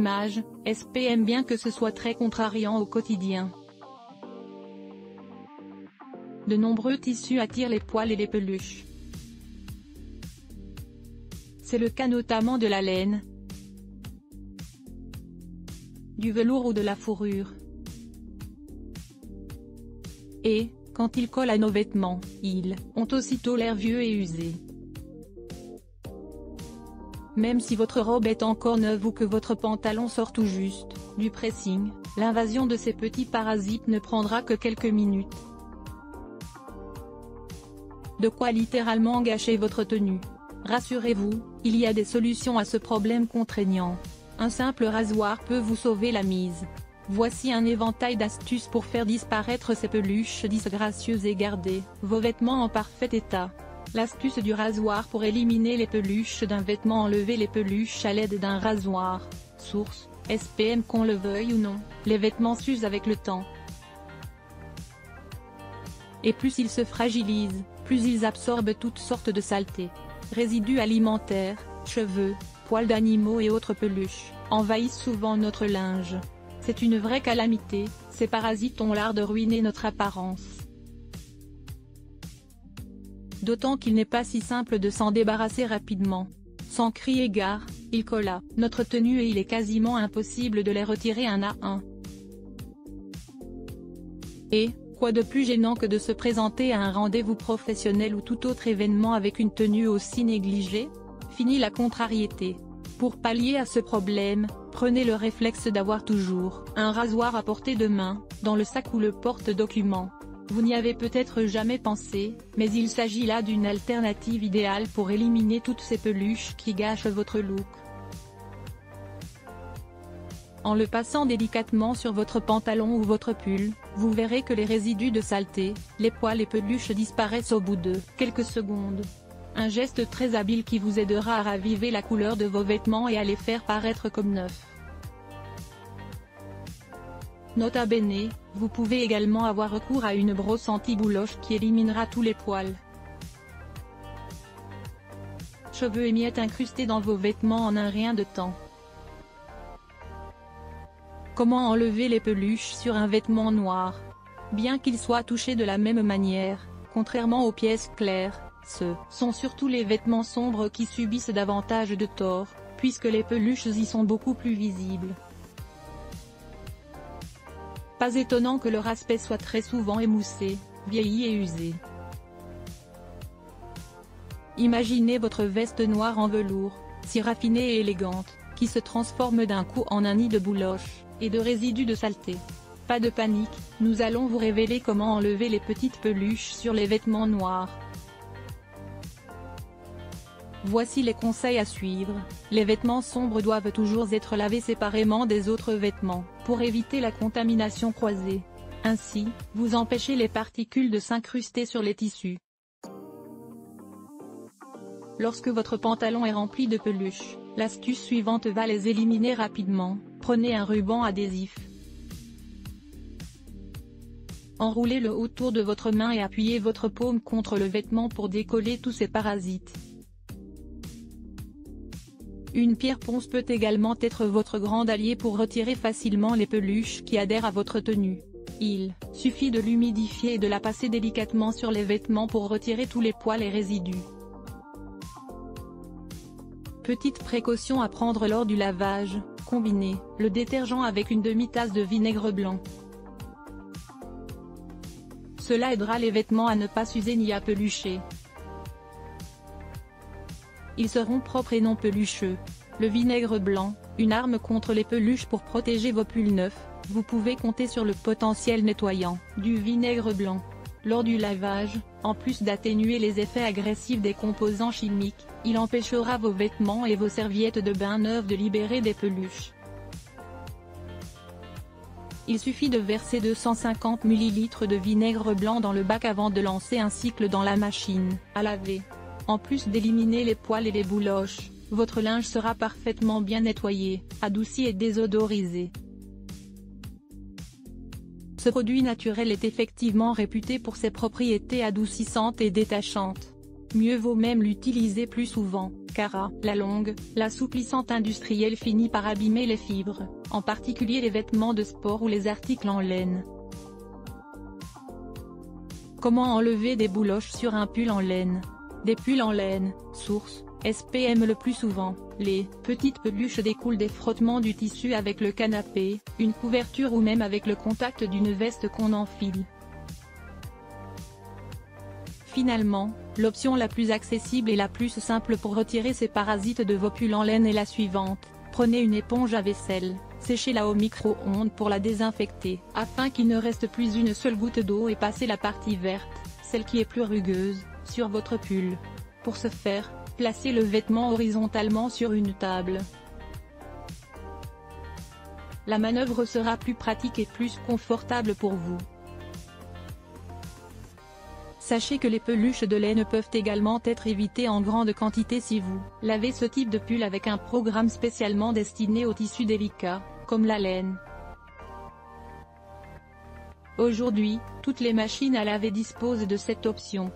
image, SPM bien que ce soit très contrariant au quotidien. De nombreux tissus attirent les poils et les peluches. C'est le cas notamment de la laine, du velours ou de la fourrure. Et, quand ils collent à nos vêtements, ils ont aussitôt l'air vieux et usé. Même si votre robe est encore neuve ou que votre pantalon sort tout juste du pressing, l'invasion de ces petits parasites ne prendra que quelques minutes. De quoi littéralement gâcher votre tenue. Rassurez-vous, il y a des solutions à ce problème contraignant. Un simple rasoir peut vous sauver la mise. Voici un éventail d'astuces pour faire disparaître ces peluches disgracieuses et garder vos vêtements en parfait état. L'astuce du rasoir pour éliminer les peluches d'un vêtement. Enlever les peluches à l'aide d'un rasoir. Source, SPM. Qu'on le veuille ou non, les vêtements s'usent avec le temps. Et plus ils se fragilisent, plus ils absorbent toutes sortes de saletés. Résidus alimentaires, cheveux, poils d'animaux et autres peluches, envahissent souvent notre linge. C'est une vraie calamité, ces parasites ont l'art de ruiner notre apparence. D'autant qu'il n'est pas si simple de s'en débarrasser rapidement. Sans crier gare, ils collent à notre tenue et il est quasiment impossible de les retirer un à un. Et, quoi de plus gênant que de se présenter à un rendez-vous professionnel ou tout autre événement avec une tenue aussi négligée? Fini la contrariété. Pour pallier à ce problème, prenez le réflexe d'avoir toujours un rasoir à portée de main, dans le sac ou le porte-document. Vous n'y avez peut-être jamais pensé, mais il s'agit là d'une alternative idéale pour éliminer toutes ces peluches qui gâchent votre look. En le passant délicatement sur votre pantalon ou votre pull, vous verrez que les résidus de saleté, les poils et peluches disparaissent au bout de quelques secondes. Un geste très habile qui vous aidera à raviver la couleur de vos vêtements et à les faire paraître comme neufs. Nota bene, vous pouvez également avoir recours à une brosse anti-bouloche qui éliminera tous les poils, cheveux et miettes incrustés dans vos vêtements en un rien de temps. Comment enlever les peluches sur un vêtement noir? Bien qu'il soit touché de la même manière, contrairement aux pièces claires, ce sont surtout les vêtements sombres qui subissent davantage de tort, puisque les peluches y sont beaucoup plus visibles. Pas étonnant que leur aspect soit très souvent émoussé, vieilli et usé. Imaginez votre veste noire en velours, si raffinée et élégante, qui se transforme d'un coup en un nid de bouloches et de résidus de saleté. Pas de panique, nous allons vous révéler comment enlever les petites peluches sur les vêtements noirs. Voici les conseils à suivre. Les vêtements sombres doivent toujours être lavés séparément des autres vêtements, pour éviter la contamination croisée. Ainsi, vous empêchez les particules de s'incruster sur les tissus. Lorsque votre pantalon est rempli de peluches, l'astuce suivante va les éliminer rapidement. Prenez un ruban adhésif. Enroulez-le autour de votre main et appuyez votre paume contre le vêtement pour décoller tous ces parasites. Une pierre ponce peut également être votre grand allié pour retirer facilement les peluches qui adhèrent à votre tenue. Il suffit de l'humidifier et de la passer délicatement sur les vêtements pour retirer tous les poils et résidus. Petite précaution à prendre lors du lavage, combinez le détergent avec une demi-tasse de vinaigre blanc. Cela aidera les vêtements à ne pas s'user ni à pelucher. Ils seront propres et non pelucheux. Le vinaigre blanc, une arme contre les peluches pour protéger vos pulls neufs. Vous pouvez compter sur le potentiel nettoyant du vinaigre blanc. Lors du lavage, en plus d'atténuer les effets agressifs des composants chimiques, il empêchera vos vêtements et vos serviettes de bain neuves de libérer des peluches. Il suffit de verser 250 ml de vinaigre blanc dans le bac avant de lancer un cycle dans la machine à laver. En plus d'éliminer les poils et les bouloches, votre linge sera parfaitement bien nettoyé, adouci et désodorisé. Ce produit naturel est effectivement réputé pour ses propriétés adoucissantes et détachantes. Mieux vaut même l'utiliser plus souvent, car à la longue, l'assouplissante industrielle finit par abîmer les fibres, en particulier les vêtements de sport ou les articles en laine. Comment enlever des bouloches sur un pull en laine? Des pulls en laine, source, SPM. Le plus souvent, les petites peluches découlent des frottements du tissu avec le canapé, une couverture ou même avec le contact d'une veste qu'on enfile. Finalement, l'option la plus accessible et la plus simple pour retirer ces parasites de vos pulls en laine est la suivante: prenez une éponge à vaisselle, séchez-la au micro-ondes pour la désinfecter, afin qu'il ne reste plus une seule goutte d'eau, et passez la partie verte, celle qui est plus rugueuse, sur votre pull. Pour ce faire, placez le vêtement horizontalement sur une table. La manœuvre sera plus pratique et plus confortable pour vous. Sachez que les peluches de laine peuvent également être évitées en grande quantité si vous lavez ce type de pull avec un programme spécialement destiné aux tissus délicats, comme la laine. Aujourd'hui, toutes les machines à laver disposent de cette option.